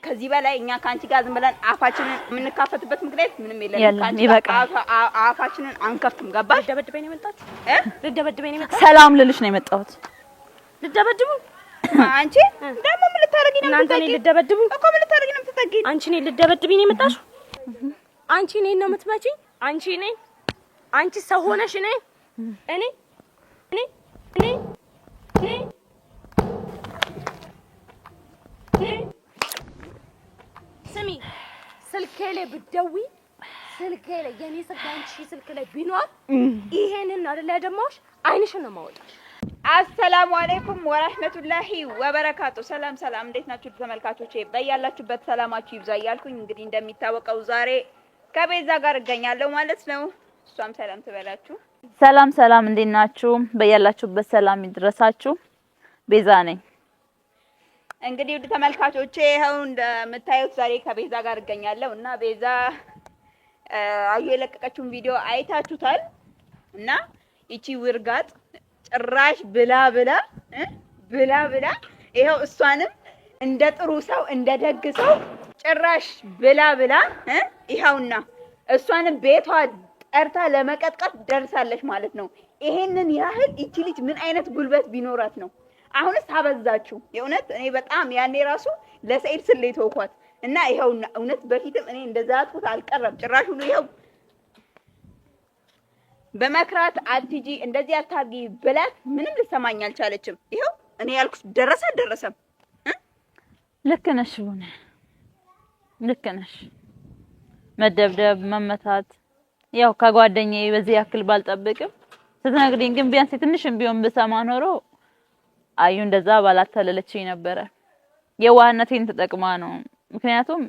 ከዚህ በላይ እኛ ካንቺ ጋር ዝም ብለን አፋችንን የምንካፈትበት ምክንያት ምንም የለም። ካንቺ አፋችንን አንከፍትም። ገባሽ? ልደበድበኝ ነው የመጣሁት ልደበድበኝ ነው የመጣሁት። ሰላም ልልሽ ነው የመጣሁት። ልደበድቡ አንቺ ደግሞ ምን ልታረጊ ነው? እናንተ እኔ ልደበድቡ እኮ ምን ልታረጊ ነው የምትጠጊ? አንቺ እኔ ልደበድብኝ ነው የመጣሽው? አንቺ እኔን ነው የምትመጪኝ? አንቺ እኔ አንቺ ሰው ሆነሽ እኔ ስሚ ስልኬ ላይ ብትደውይ ስልኬ ላይ የኔ ስልክ አንቺ ስልክ ላይ ቢኖር ይሄንን አይደል ያደማሽ አይንሽን ነው ማውጣሽ። አሰላሙ አለይኩም ወራህመቱላሂ ወበረካቱ። ሰላም እንዴት ናችሁ ተመልካቾቼ? በያላችሁበት ሰላማችሁ ይብዛ እያልኩኝ እንግዲህ እንደሚታወቀው ዛሬ ከቤዛ ጋር እገኛለሁ ማለት ነው። እሷም ሰላም ትበላችሁ። ሰላም እንዴት ናችሁ? በያላችሁበት ሰላም ይድረሳችሁ። ቤዛ ነኝ። እንግዲህ ውድ ተመልካቾቼ ይሄው እንደምታዩት ዛሬ ከቤዛ ጋር እገኛለሁ እና ቤዛ አዩ የለቀቀችውን ቪዲዮ አይታችሁታል። እና እቺ ውርጋጥ ጭራሽ ብላ ይሄው እሷንም እንደ ጥሩ ሰው እንደ ደግ ሰው ጭራሽ ብላ ይሄውና እሷንም ቤቷ ጠርታ ለመቀጥቀጥ ደርሳለች ማለት ነው። ይሄንን ያህል እቺ ልጅ ምን አይነት ጉልበት ቢኖራት ነው? አሁንስ አበዛችሁ። የእውነት እኔ በጣም ያኔ ራሱ ለሰይድ ስሌት ወኳት እና ይሄውና እውነት በፊትም እኔ እንደዛ አጥቁት አልቀረም። ጭራሽ ሁሉ ይሄው በመክራት አትጂ እንደዚህ አታርጊ ብላት ምንም ልሰማኝ አልቻለችም። ይሄው እኔ ያልኩት ደረሰም። ልክ ነሽ ሆነ ልክ ነሽ። መደብደብ መመታት ያው ከጓደኛዬ በዚህ ያክል ባልጠብቅም ስትነግሪኝ ግን ቢያንስ ትንሽም ቢሆን ብሰማ ኖሮ አዩ እንደዛ ባላተለለችኝ ነበረ። የዋህነቴን ተጠቅማ ነው። ምክንያቱም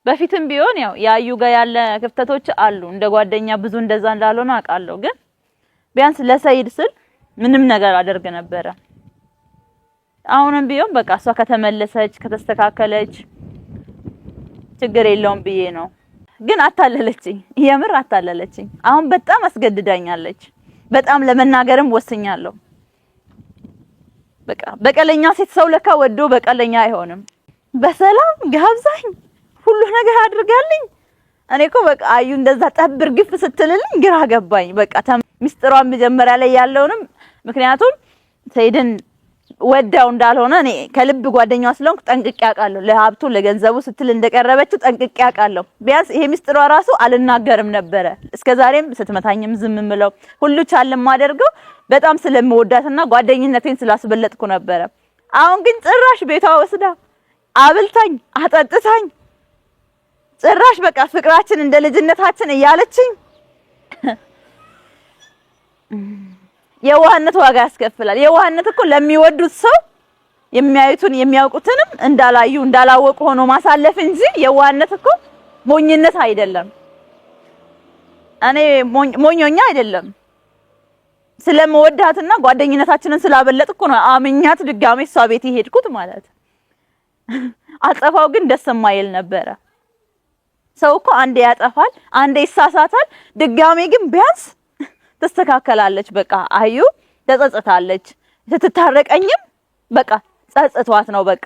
በፊትም ቢሆን ያው ያዩ ጋር ያለ ክፍተቶች አሉ። እንደ ጓደኛ ብዙ እንደዛ እንዳልሆነ አውቃለሁ። ግን ቢያንስ ለሰይድ ስል ምንም ነገር አደርግ ነበረ። አሁንም ቢሆን በቃ እሷ ከተመለሰች ከተስተካከለች ችግር የለውም ብዬ ነው። ግን አታለለችኝ፣ የምር አታለለችኝ። አሁን በጣም አስገድዳኛለች። በጣም ለመናገርም ወስኛለሁ። በቃ በቀለኛ ሴት ሰው ለካ ወዶ በቀለኛ አይሆንም። በሰላም ጋብዛኝ ሁሉ ነገር አድርጋልኝ። እኔ እኮ በቃ አዩ እንደዛ ጠብር ግፍ ስትልልኝ ግራ ገባኝ። በቃ ሚስጥሯን መጀመሪያ ላይ ያለውንም ምክንያቱም ሰይድን ወዳው እንዳልሆነ እኔ ከልብ ጓደኛዋ ስለሆንኩ ጠንቅቄ አውቃለሁ። ለሀብቱ ለገንዘቡ ስትል እንደቀረበችው ጠንቅቄ አውቃለሁ። ቢያንስ ይሄ ሚስጥሯ ራሱ አልናገርም ነበረ። እስከዛሬም ስትመታኝም ዝም ምለው ሁሉ ቻልም ማደርገው በጣም ስለምወዳትና ጓደኝነቴን ስላስበለጥኩ ነበረ። አሁን ግን ጭራሽ ቤቷ ወስዳ አብልታኝ አጠጥታኝ ጭራሽ በቃ ፍቅራችን እንደ ልጅነታችን እያለችኝ የዋህነት ዋጋ ያስከፍላል። የዋህነት እኮ ለሚወዱት ሰው የሚያዩትን የሚያውቁትንም እንዳላዩ እንዳላወቁ ሆኖ ማሳለፍ እንጂ የዋህነት እኮ ሞኝነት አይደለም። እኔ ሞኞኛ አይደለም። ስለምወዳትና ጓደኝነታችንን ስላበለጥኩ ነው አምኛት ድጋሜ እሷ ቤት ሄድኩት ማለት። አጠፋው ግን ደስ የማይል ነበረ። ሰው እኮ አንዴ ያጠፋል፣ አንዴ ይሳሳታል። ድጋሜ ግን ቢያንስ ተስተካከላለች። በቃ አዩ ተጸጽታለች። ስትታረቀኝም በቃ ጸጽቷት ነው በቃ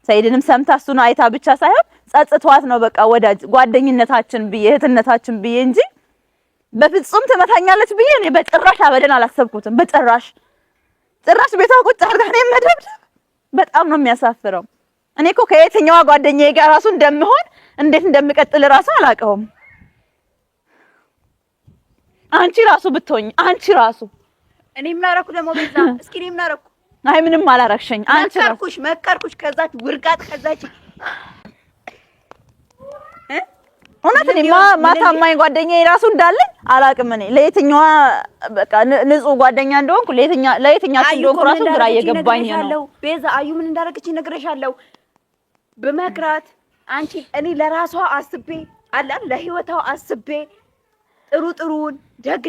ሰይድንም ሰምታ እሱን አይታ ብቻ ሳይሆን ጸጽቷት ነው በቃ ወዳጅ ጓደኝነታችን ብዬ እህትነታችን ብዬ እንጂ በፍጹም ትመታኛለች ብዬ እኔ በጭራሽ አበደን አላሰብኩትም። በጭራሽ ቤቷ ቁጭ አድርጋ ነው መደብደብ። በጣም ነው የሚያሳፍረው። እኔ እኮ ከየትኛዋ ጓደኛዬ ጋር ራሱ እንደምሆን እንዴት እንደምቀጥል ራሱ አላውቀውም። አንቺ ራሱ ብትሆኝ አንቺ ራሱ እኔ ምን አደረኩ ደግሞ ቤዛ? እስኪ እኔ ምን አደረኩ? አይ ምንም አላረክሽኝ። አንቺ መከርኩሽ ከዛች ውርጋጥ ከዛች እውነት እኔ ማታማኝ ጓደኛዬ ራሱ እንዳለኝ አላውቅም። እኔ ለየትኛዋ በቃ ንጹህ ጓደኛ እንደሆንኩ ለየትኛችሁ እንደሆንኩ ራሱ ግራ እየገባኝ ነው። ቤዛ አዩ ምን እንዳደረገችኝ ነግሬሻለሁ። በመክራት አንቺ እኔ ለራሷ አስቤ አላል ለህይወቷ አስቤ ጥሩን ደግ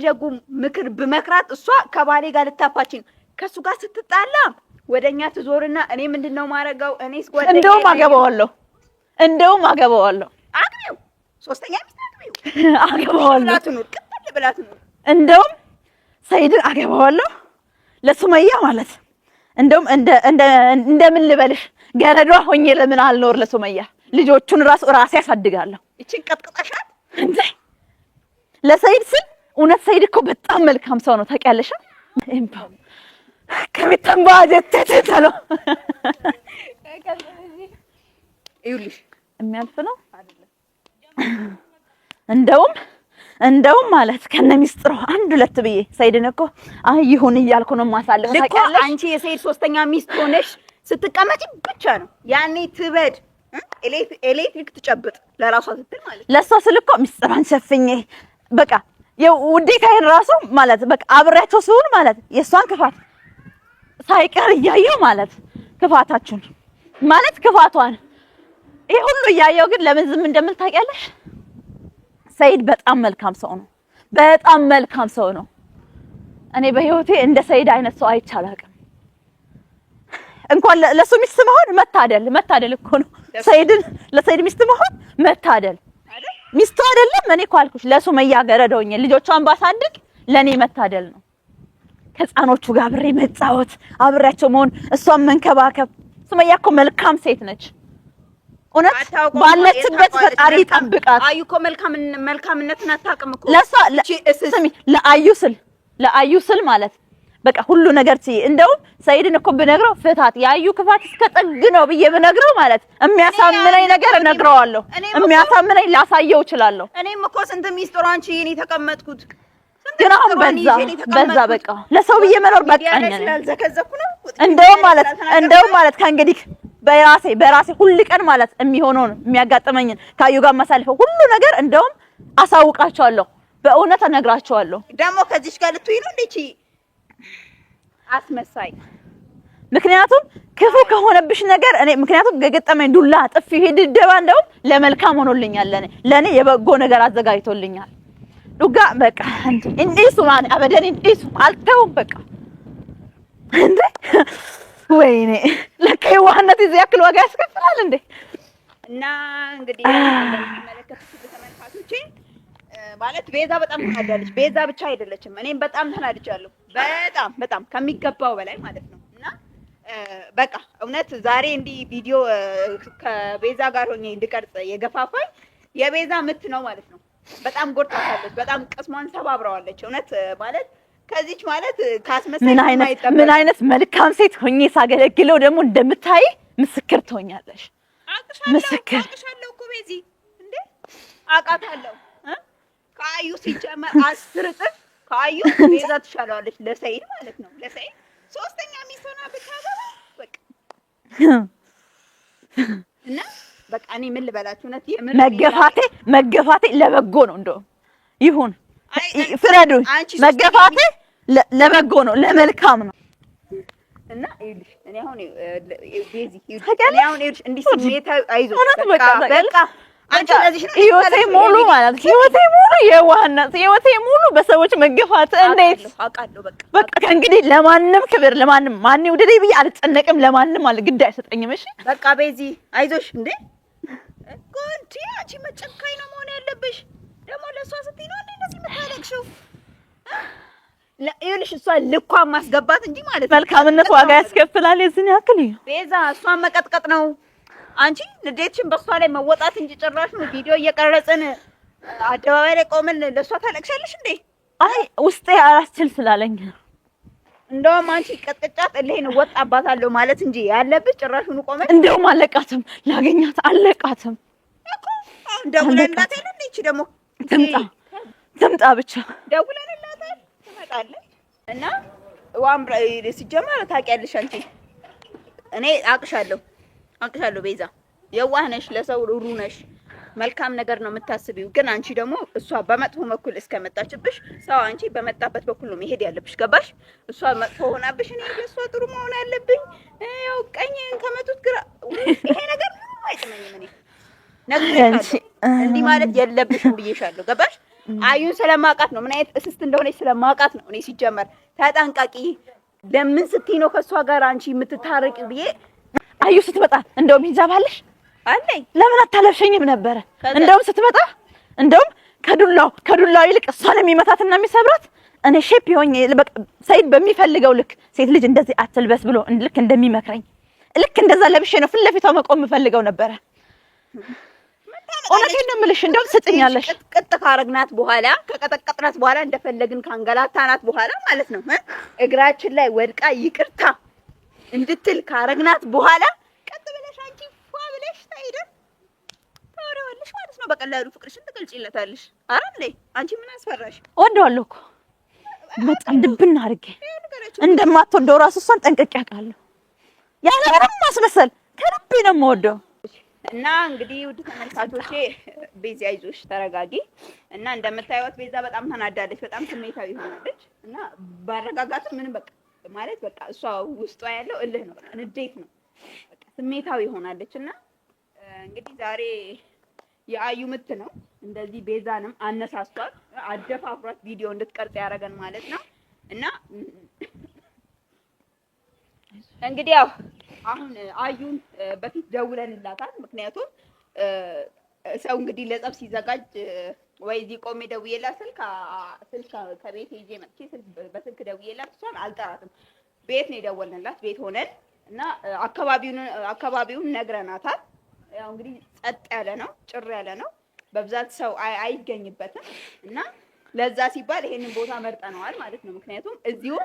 ምክር በመክራት እሷ ከባሌ ጋር ልታፋችኝ ከሱ ጋር ስትጣላ ወደኛ ትዞርና እኔ ምንድነው ማረጋው? እኔስ ጓደኛዬ እንደውም አገባዋለሁ አግቢው ሶስተኛ ሚስት አገባዋለሁ ቅጥል ነው። እንደውም ሰይድን አገባዋለሁ ለሱመያ ማለት እንደውም እንደምን ልበልሽ ገረዷ ሆኜ ለምን አልኖር ለሱመያ ልጆቹን ራሴ ያሳድጋለሁ። እቺን ቀጥቅጣሻት እንዴ ለሰይድ ስል እውነት ሰይድ እኮ በጣም መልካም ሰው ነው ታውቂያለሽ። እምባው ከሚተንባ ተተተሎ ይኸውልሽ የሚያልፍ ነው አይደለም። እንደውም ማለት ከነ ሚስጥሩ አንድ ሁለት ብዬ ሰይድን እኮ አይ ይሁን እያልኩ ነው ማሳለፍ ታውቂያለሽ። አንቺ የሰይድ ሶስተኛ ሚስት ሆነሽ ስትቀመጪ ብቻ ነው ያኔ ትበድ ኤሌክትሪክ ትጨብጥ ለራሷ ስትል ማለት ለሷ ስል እኮ ሚስጥሯን ሸፍኜ በቃ ውዴታዬን ራሱ ማለት በቃ አብሬያቸው ስሆን ማለት የሷን ክፋት ሳይቀር እያየው ማለት ክፋታችሁን ማለት ክፋቷን ይሄ ሁሉ እያየው ግን ለምን ዝም እንደምል ታውቂያለሽ? ሰይድ በጣም መልካም ሰው ነው። በጣም መልካም ሰው ነው። እኔ በህይወቴ እንደ ሰይድ አይነት ሰው አይቼ አላውቅም። እንኳን ለሱ ሚስት መሆን መታደል እኮ ነው። ለሰይድ ሚስት መሆን መታደል ሚስቱ አይደለም። እኔ እኮ አልኩሽ ለሱመያ ገረዶኝ ልጆቿን ባሳድግ ለኔ መታደል ነው። ከህፃኖቹ ጋር አብሬ መጫወት አብሬያቸው መሆን እሷን መንከባከብ። ሱመያ እኮ መልካም ሴት ነች። እውነት ባለችበት ፈጣሪ ይጠብቃት። አዩ እኮ መልካምነትን አታውቅም እኮ ለሷ ስሚ ለአዩ ስል ማለት በቃ ሁሉ ነገር እንደውም ሰይድን እኮ ብነግረው ፍታት ያዩ ክፋት እስከ ጥግ ነው ብዬ ብነግረው ማለት የሚያሳምነኝ ነገር እነግረዋለሁ። የሚያሳምነኝ ላሳየው እችላለሁ። እኔም እኮ ስንት ሚስጥሩ አንቺ የኔ ተቀመጥኩት ግን አሁን በዛ በቃ ለሰው ብዬ መኖር በቃኝ። እንደውም ማለት ከእንግዲህ በራሴ ሁሉ ቀን ማለት የሚሆነውን የሚያጋጥመኝን ካዩ ጋር ማሳልፈው ሁሉ ነገር እንደውም አሳውቃቸዋለሁ። በእውነት እነግራቸዋለሁ። ደግሞ ከዚህሽ ጋር ልትይ ነው እንዴ አስመሳይ? ምክንያቱም ክፉ ከሆነብሽ ነገር ምክንያቱም ገገጠመኝ ዱላ ጥፊ ሄድደባ እንደውም ለመልካም ሆኖልኛል። ለኔ የበጎ ነገር አዘጋጅቶልኛል። ዱጋ በቃ እንዴሱ ማን አበደን እንዴሱ አልተውም በቃ እንዴ ወይኔ ለካ የዋህነት እዚህ ያክል ዋጋ ያስከፍላል እንዴ! እና እንግዲህ እንደምትመለከቱት ተመልካቾቼ ማለት ቤዛ በጣም ተናዳለች። ቤዛ ብቻ አይደለችም፣ እኔም በጣም ተናድቻለሁ። በጣም ከሚገባው በላይ ማለት ነው። እና በቃ እውነት ዛሬ እንዲህ ቪዲዮ ከቤዛ ጋር ሆኜ እንድቀርጽ የገፋፋኝ የቤዛ ምት ነው ማለት ነው። በጣም ጎድታታለች፣ በጣም ቅስሟን ሰባብረዋለች። እውነት ማለት ከዚች ማለት ካስመሰለኝ ምን አይነት መልካም ሴት ሆኜ ሳገለግለው ደግሞ እንደምታይ ምስክር ትሆኛለሽ። ምስክር አውቃለሁ እኮ ቤዚ እንዴ አውቃታለሁ። ከአዩ ሲጀመር 10 እጥፍ ከአዩ ቤዛ ትሻለዋለች ለሰይድ ማለት ነው። ለሰይድ ሶስተኛ ሚስት ሆና ብታገባ በቃ እና በቃ እኔ ምን ልበላችሁ እውነት መገፋቴ ለበጎ ነው። እንደውም ይሁን ፍረዱኝ። መገፋቴ ለበጎ ነው፣ ለመልካም ነው። እና ይኸውልሽ እኔ አሁን ቤዚ ይኸውልሽ እንዲህ ስሜታዊ አይዞሽ በቃ አንቺ ለዚህ ነው ህይወቴ ሙሉ ማለት ህይወቴ ሙሉ የዋህነት ህይወቴ ሙሉ በሰዎች መገፋት እንዴት አውቃለሁ። በቃ ከእንግዲህ ለማንም ክብር ለማንም ማን ይውደደኝ ብዬ አልጨነቅም። ለማንም አለ ግድ አይሰጠኝም። እሺ በቃ ቤዚ አይዞሽ። እንዴ ጎንዲ አንቺ መጨካኝ ነው መሆን ያለብሽ። ደግሞ ለሷ ስትይ ነው እንደዚህ የምታለቅሽው። ይኸውልሽ እሷ ልኳን ማስገባት እንጂ ማለት መልካምነት ዋጋ ያስከፍላል። የዚህን ያክል ቤዛ እሷን መቀጥቀጥ ነው። አንቺ ንዴትሽን በሷ ላይ መወጣት እንጂ ጭራሽ ነው ቪዲዮ እየቀረጽን አደባባይ ላይ ቆመን ለሷ ታለቅሻለሽ እንዴ? አይ ውስጤ አላስችል ስላለኝ እንደውም አንቺ ቀጥቅጫት እልሄን ወጣባታለሁ ማለት እንጂ ያለብሽ ጭራሹን ቆመን እንደውም አለቃትም ላገኛት አለቃትም እኮ ደውለንላት አይደል? እቺ ደግሞ ትምጣ ብቻ ደውለንላታል ትመጣለች። እና ዋምራ ሲጀመር ታውቂያለሽ አንቺ እኔ አቅሻለሁ ቤዛ የዋህ ነሽ፣ ለሰው ሩሩ ነሽ፣ መልካም ነገር ነው የምታስቢው። ግን አንቺ ደግሞ እሷ በመጥፎ በኩል እስከመጣችብሽ ሰው አንቺ በመጣበት በኩል ነው መሄድ ያለብሽ። ገባሽ? እሷ መጥፎ ሆናብሽ እኔ እሷ ጥሩ መሆን አለብኝ። ያው ቀኝ ከመቱት ግራ ይሄ ነገር ምንም አይጥመኝም። እኔ ነግሬሻለሁ፣ እንዲህ ማለት የለብሽም ብዬሻለሁ። ገባሽ? አዩን ስለማውቃት ነው ምን አይነት እስስት እንደሆነች ስለማውቃት ነው። እኔ ሲጀመር ተጠንቀቂ፣ ለምን ስትይ ነው ከሷ ጋር አንቺ የምትታረቂ ብዬ አዩ ስትመጣ እንደውም ሂጃብ አለሽ አለኝ ለምን አታለብሸኝም ነበረ? እንደውም ስትመጣ እንደውም ከዱላው ይልቅ እሷን የሚመታትና የሚሰብራት እኔ ሼፕ ይሆኝ ሰይድ በሚፈልገው ልክ ሴት ልጅ እንደዚህ አትልበስ ብሎ ልክ እንደሚመክረኝ ልክ እንደዛ ለብሼ ነው ፊት ለፊቷ መቆም የምፈልገው ነበረ። እውነቴን ነው የምልሽ። እንደውም ስጥኛለሽ ቅጥ ካረግናት በኋላ ከቀጠቀጥናት በኋላ እንደፈለግን ካንገላታናት በኋላ ማለት ነው እግራችን ላይ ወድቃ ይቅርታ እንድትል ካረግናት በኋላ ቀጥ ብለሽ አንቺ ፏ ብለሽ ታይደር ታወሪዋለሽ ማለት ነው። በቀላሉ ፍቅርሽን ትገልጪለታለሽ። አይደል? አንቺ ምን አስፈራሽ? እወደዋለሁ እኮ በጣም ድብና አድርጌ እንደማትወደው ራሱ እሷን ጠንቅቄ አውቃለሁ። ያለ ምንም ማስመሰል ከልቤ ነው የምወደው። እና እንግዲህ ውድ ተመልካቾቼ ቤዛ አይዞሽ ተረጋጊ። እና እንደምታዩት ቤዛ በጣም ተናዳለች፣ በጣም ስሜታዊ ሆናለች። እና ባረጋጋት ምንም በቃ ማለት በቃ እሷ ውስጧ ያለው እልህ ነው፣ በቃ ንዴት ነው፣ በቃ ስሜታዊ ሆናለች። እና እንግዲህ ዛሬ የአዩ ምት ነው እንደዚህ ቤዛንም አነሳስቷት አደፋፍሯት ቪዲዮ እንድትቀርጽ ያደረገን ማለት ነው። እና እንግዲህ ያው አሁን አዩን በፊት ደውለንላታል። ምክንያቱም ሰው እንግዲህ ለጸብ ሲዘጋጅ ወይ እዚህ ቆሜ ደውዬላት ስልክ ከቤት ሄጄ መጥቼ በስልክ ደውዬላት እሷን አልጠራትም። ቤት ነው የደወልንላት፣ ቤት ሆነን እና አካባቢውን ነግረናታል። ያው እንግዲህ ጸጥ ያለ ነው፣ ጭር ያለ ነው፣ በብዛት ሰው አይገኝበትም። እና ለዛ ሲባል ይሄንን ቦታ መርጠነዋል ማለት ነው። ምክንያቱም እዚሁ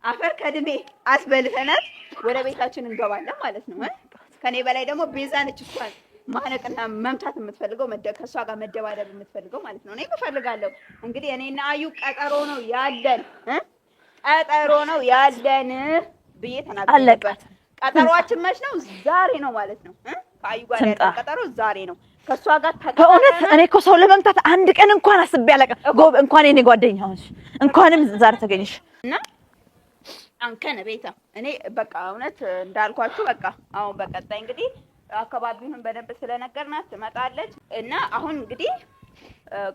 አፈር ከድሜ አስበልተናት ወደ ቤታችን እንገባለን ማለት ነው። ከኔ በላይ ደግሞ ቤዛ ነች እሷን ማነቅና መምታት የምትፈልገው ከእሷ ጋር መደባደብ የምትፈልገው ማለት ነው። እኔ እፈልጋለሁ እንግዲህ እኔና አዩ ቀጠሮ ነው ያለን ብዬ ተናግሬ ቀጠሯችን መች ነው? ዛሬ ነው ማለት ነው። ከአዩ ጋር ያለው ቀጠሮ ዛሬ ነው። ከሷ ጋር በእውነት እኔ እኮ ሰው ለመምታት አንድ ቀን እንኳን አስቤ አላውቅም። ጎብ እንኳን የኔ ጓደኛ ሆነሽ እንኳንም ዛሬ ተገኘሽ እና አንከነ ቤታ እኔ በቃ እውነት እንዳልኳችሁ በቃ አሁን በቀጣይ እንግዲህ አካባቢውን በደንብ ስለነገርናት ትመጣለች። እና አሁን እንግዲህ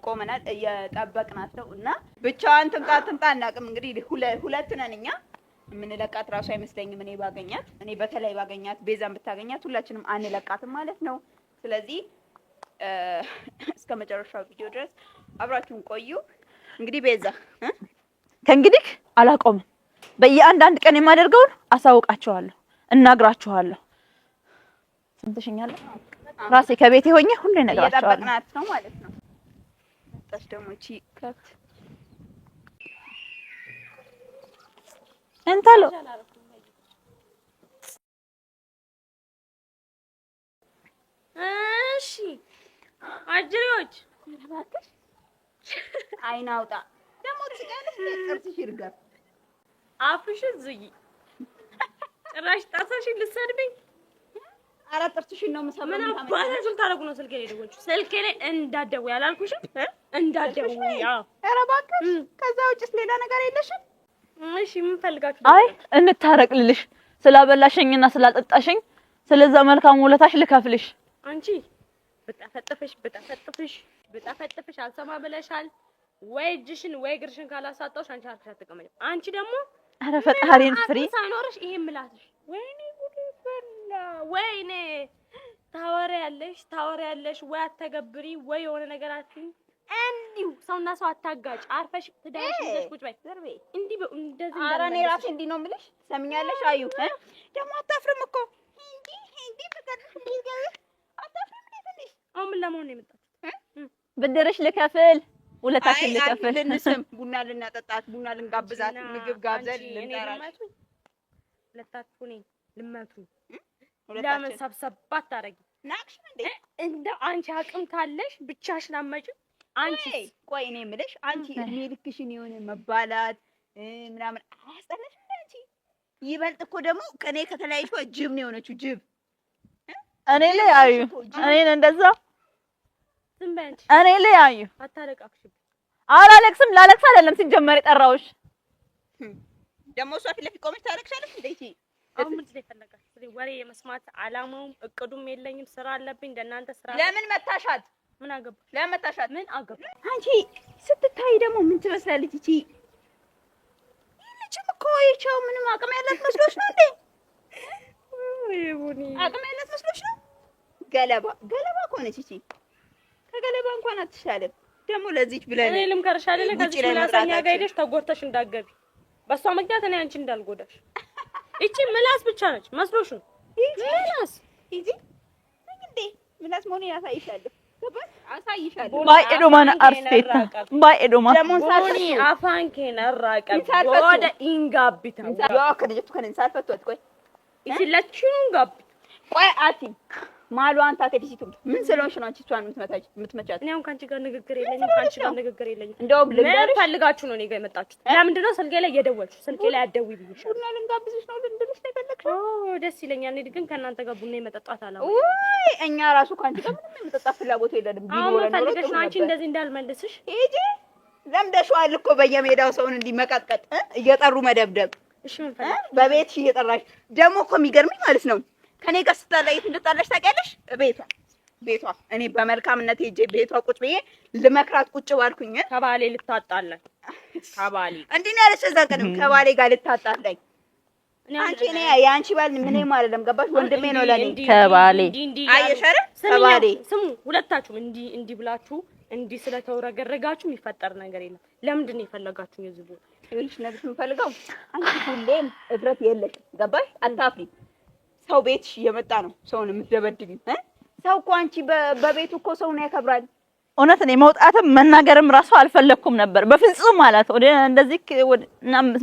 ቆመናል እየጠበቅናት ነው። እና ብቻዋን ትምጣ አናውቅም። እንግዲህ ሁለት ነን እኛ የምንለቃት ራሱ አይመስለኝም። እኔ በተለይ ባገኛት ቤዛን ብታገኛት ሁላችንም አንለቃትም ማለት ነው። ስለዚህ እስከ መጨረሻው ቪዲዮ ድረስ አብራችሁን ቆዩ። እንግዲህ ቤዛ ከእንግዲህ አላቆምም። በየአንዳንድ ቀን የማደርገውን አሳውቃቸዋለሁ፣ እናግራቸዋለሁ። ሰምተሽኛል? ራሴ ከቤቴ ሆኜ ሁሌ እነግራቸዋለሁ። እየጠበቅናት ነው ማለት ነው። ታች ደግሞ እቺ ከብት እንታሎ እሺ አጅሪዎች አይናውጣ ደግሞ ትስቃለሽ። ጥርስሽ ይርገፍ አፍሽ ዝይ ጭራሽ ጣሳሽን ልትሰድብኝ። ኧረ ጥርስሽን ነው የምሰማው። ምን አባታችሁ ታረጉ ነው? ስልኬ ላይ ደወልኩ። ስልኬ ላይ እንዳትደውይ አላልኩሽም? እንዳትደውይ። አዎ ኧረ እባክሽ። ከዛ ውጭስ ሌላ ነገር የለሽም? እሺ ምን ፈልጋችሁ? አይ እንታረቅልሽ ስላበላሽኝና ስላጠጣሽኝ ስለዛ መልካም ውለታሽ ልከፍልሽ። አንቺ ብጣፈጥፍሽ አልሰማ ብለሻል። ወይ እጅሽን ወይ እግርሽን ካላሳጣውሽ አንቺ አርፈሽ አትቀመጪ። አንቺ ደግሞ ኧረ ፈጣሪን ፍሪ ሳይኖርሽ ይሄ ምላስሽ ወይኔ ጉድ ፈላ። ወይኔ ታወሪያለሽ ወይ አተገብሪ ወይ የሆነ ነገር አትይ። እንዲሁ ሰውና ሰው አታጋጭ። አርፈሽ ትዳርሽ ይዘሽ ቁጭ በይ ዘርቤ። እንዲህ እንደዚህ ኧረ እኔ ራሴ እንዲህ ነው የምልሽ። ሰምኛለሽ? አዩ ደግሞ አታፍርም እኮ እንዲህ ተቀድሽ አታፍርም እንዴ? ትንሽ አሁን ምን ለመሆን ነው የመጣችው? ብድርሽ ልከፍል ውለታችን ልከፍል። ልንስም ቡና ልናጠጣት ቡና ልንጋብዛት ምግብ ጋብዘን ልንጠራት ለታቱኒ ልመቱ ለምን ሰብሰባት ታረጊ ናክሽ እንዴ? እንደ አንቺ አቅም ካለሽ ብቻሽን አመጪ። አንቺ ቆይ እኔ የምልሽ አንቺ እድሜ ልክሽን የሆነ መባላት ምናምን አያስጠላሽ እንዴ? አንቺ ይበልጥ እኮ ደግሞ ከኔ ከተለያይሽ ጅብ ነው የሆነችው ጅብ። እኔ ላይ አዩ እኔን እንደዛ ዝም በይ አንቺ። እኔ ላይ አዩ አታለቃቅሽ። አላለቅስም። ላለቅስ አይደለም ሲጀመር የጠራሁሽ። ደግሞ እሷ ፊት ለፊት ቆመች ታለቅሻለሽ እንዴ? እቺ አሁን ምን ትፈልጋለሽ? ስለዚህ ወሬ የመስማት አላማውም እቅዱም የለኝም። ስራ አለብኝ እንደናንተ ስራ። ለምን መታሻት? ምን አገባሽ? ለምን መታሻት? ምን አገባሽ? አንቺ ስትታይ ደግሞ ምን ትመስላለች እቺ? ይልችም እኮ ይቻው ምንም አቅም ያላት መስሎሽ ነው እንዴ? ቡኒ አቅም ያላት መስሎሽ ነው? ገለባ እኮ ነች እቺ። ከገለባ እንኳን አትሻለም። ደግሞ ለዚች ብለን እኔ ልምከርሽ አይደለ? ከዚህ ምላሰኛ ጋር ሄደሽ ተጎርተሽ እንዳትገቢ። በሷ ምክንያት እኔ አንቺ እንዳልጎዳሽ። እቺ ምላስ ብቻ ነች መስሎሽ ነው? ሂጂ እንዴ ምላስ መሆኔን አሳይሻለሁ። ገባሽ? አሳይሻለሁ። ባኤዶ ማና አርሴታ ባኤዶ ማና ቦኒ አፋን ከነራቀ ወደ ኢንጋቢታ ያው ከልጅቱ ከነን ሳልፈቷት ቆይ ይችላችሁን ጋብ ቆይ አቲ ማሏን ታከዲሲቱ ምን ስለሆንሽ ነው አንቺ እሷን የምትመቻት? እኔ አሁን ካንቺ ጋር ንግግር የለኝም። ካንቺ ጋር ንግግር የለኝም። እንደውም ልንገርሽ ፈልጋችሁ ነው እኔ ጋር የመጣችሁት። ለምንድን ነው ስልኬ ላይ እየደወልሽ? ስልኬ ላይ አትደውይ ብዬሻለሁ። ቡና ልንጋብዝሽ ነው ልንድልሽ ነው የፈለግሽው? ደስ ይለኛል። እኔ ግን ከእናንተ ጋር ቡና የመጠጣት አላማ ወይ እኛ ራሱ ካንቺ ጋር ምንም የመጠጣት ፍላጎት የለንም። ቢኖር ነው ፈልገሽ ነው አንቺ እንደዚህ እንዳልመልስሽ። ሂጂ ለምደሽዋል እኮ በየሜዳው ሰውን እንዲመቀጥቀጥ እየጠሩ መደብደብ። እሺ ምን ፈልገሽ? በቤትሽ እየጠራሽ ደግሞ እኮ የሚገርምኝ ማለት ነው ከኔ ጋር ስትጣላ የት እንደጣላሽ ታውቂያለሽ? ቤቷ እኔ በመልካምነት ሄጄ ቤቷ ቁጭ ብዬ ልመክራት ቁጭ ባልኩኝ ከባሌ ልታጣላኝ ከባሌ እንዴ ነው ያለሽ? እዛ ቀንም ከባሌ ጋር ልታጣላኝ አንቺ እኔ የአንቺ ባል ምንም አይደለም። ገባሽ? ወንድሜ ነው ለኔ ከባሌ አየሽ አይደል? ከባሌ ስሙ ሁለታችሁም እንዲህ ብላችሁ እንዲህ ስለተወረገረጋችሁ የሚፈጠር ነገር የለም። ለምንድን ነው የፈለጋችሁ የዚህ ቦታ? ይኸውልሽ ነግሽ የምፈልገው አንቺ ሁሌም እብረት የለሽ። ገባሽ? አታፍሪ። ሰው ቤትሽ እየመጣ ነው ሰውን የምትደበድቢው ሰው እኮ አንቺ በቤቱ እኮ ሰውን ያከብራል። እውነት እኔ መውጣትም መናገርም ራሱ አልፈለኩም ነበር በፍጹም ማለት ወደ እንደዚህ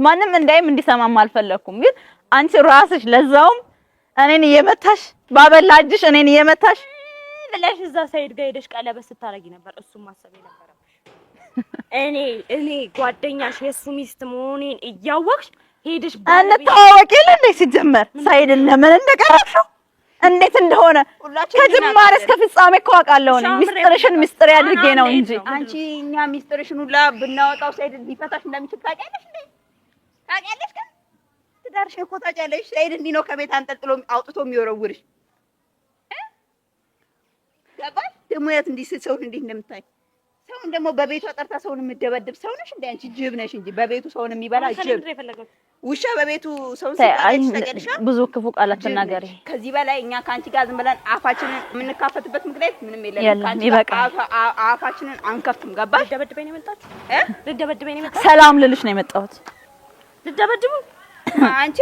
ማንም እንዳይም እንዲሰማም አልፈለኩም። ግን አንቺ ራስሽ ለዛውም እኔን እየመታሽ ባበላጅሽ እኔን እየመታሽ ለላሽ እዛ ሳይድ ጋር ሄደሽ ቀለበት ስታረጊ ነበር። እሱም ማሰብ የነበረብሽ እኔ ጓደኛሽ የሱ ሚስት መሆኔን እያወቅሽ ሄደሽ አንተዋወቂ ለኔ ሲጀመር ሳይድን ለምን እንደቀረብሽው እንዴት እንደሆነ ከጅማሬ እስከ ፍጻሜ እኮ አውቃለሁ። እኔ ሚስጥርሽን ሚስጥር ያድርጌ ነው እንጂ አንቺ እኛ ሚስጥርሽን ሁላ ብናወጣው ሳይድ ሊፈታሽ እንደምችል ታውቂያለሽ እንዴ? ታውቂያለሽ? ግን ትዳርሽን እኮ ታውቂያለሽ። ሳይድ እንዲህ ነው ከቤት አንጠልጥሎ አውጥቶ የሚወረውርሽ ገባሽ? ደግሞ ያት እንዲህ ሰውን እንዴት እንደምታይ ሰውን ደግሞ በቤቷ ጠርታ ሰውን የምትደበድብ ሰው ነሽ እንዴ? አንቺ ጅብ ነሽ እንጂ በቤቱ ሰውን የሚበላ ጅብ ውሻ በቤቱ ሰውን ሲያቀልሽ ብዙ ክፉ ቃላት ተናገሪ። ከዚህ በላይ እኛ ካንቺ ጋር ዝም ብለን አፋችንን የምንካፈትበት ምክንያት ምንም የለም። ካንቺ አፋችንን አንከፍትም። ገባሽ? ልደበድበኝ ነው የመጣችው? ልደበድበኝ ነው የመጣችው? ሰላም ልልሽ ነው የመጣሁት። ልደበድቡ? አንቺ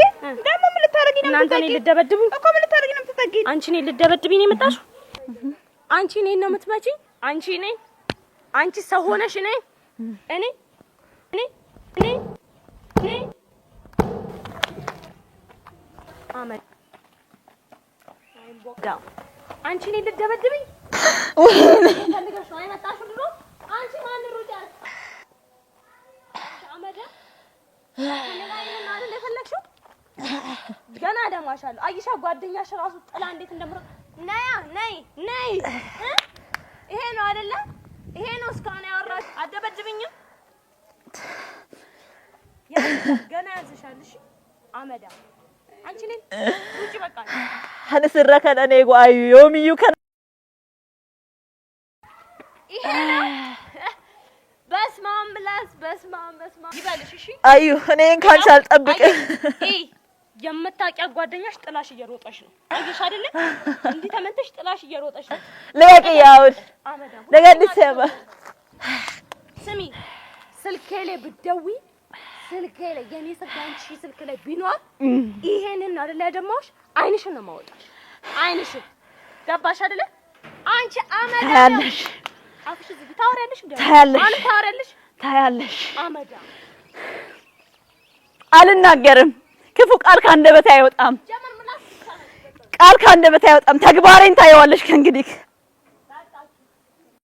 ደግሞ ምን ልታረጊ ነው? እናንተ እኔን ልደበድቡ እኮ ምን ልታረጊ ነው የምትጠጊ? አንቺ እኔን ልደበድብኝ ነው የመጣሽው? አንቺ እኔን ነው የምትመጪኝ? አንቺ ሰው ሆነሽ እኔ አመድ አይቦጋ አንቺ እኔን ልደበድብኝ ፈልገሽ ነው የመጣሽው? ድሮ አንቺ ማን ሩጫሽ? አመዳ ከነጋይና አይደል የፈለግሽው? ገና ደማሻለሁ። አይሻ ጓደኛሽ ራሱ ጥላ እንዴት እንደምሮ ነይ ይሄ ነው አይደለ? ይሄ ነው እስካሁን ያወራሽ። አደበድብኝም ገና ያዝሻልሽ አመዳ አንቺ ነኝ ውጪ በቃ ሀንስረከ ለኔ ጓዩ ዮሚዩ ከ ይሄ ነው በስማም ብላስ በስማም ይበልሽ። እሺ አዩ እኔን ካንቺ አልጠብቅም። የምታውቂያት ጓደኛሽ ጥላሽ እየሮጠሽ ነው። አይሽ አይደለ? እንዲህ ተመንተሽ ጥላሽ እየሮጠሽ ነው። ለቂ ያውድ ለገድስ ያባ ስሚ ስልኬ ላይ ብትደውይ ስልኬ ላይ የኔ ስልክ አንቺ ስልክ ላይ ቢኖር ይሄንን አይደለ ያደማውሽ አይንሽን ነው ማወጣሽ። አይንሽን ገባሽ አይደለ? አንቺ አመዳ ታያለሽ። አፍሽ ዝግ ታወሪያለሽ እንዴ? ታያለሽ። አመዳ አልናገርም። ክፉ ቃል ካንደበቴ አይወጣም። ተግባሬን ታየዋለሽ ከእንግዲህ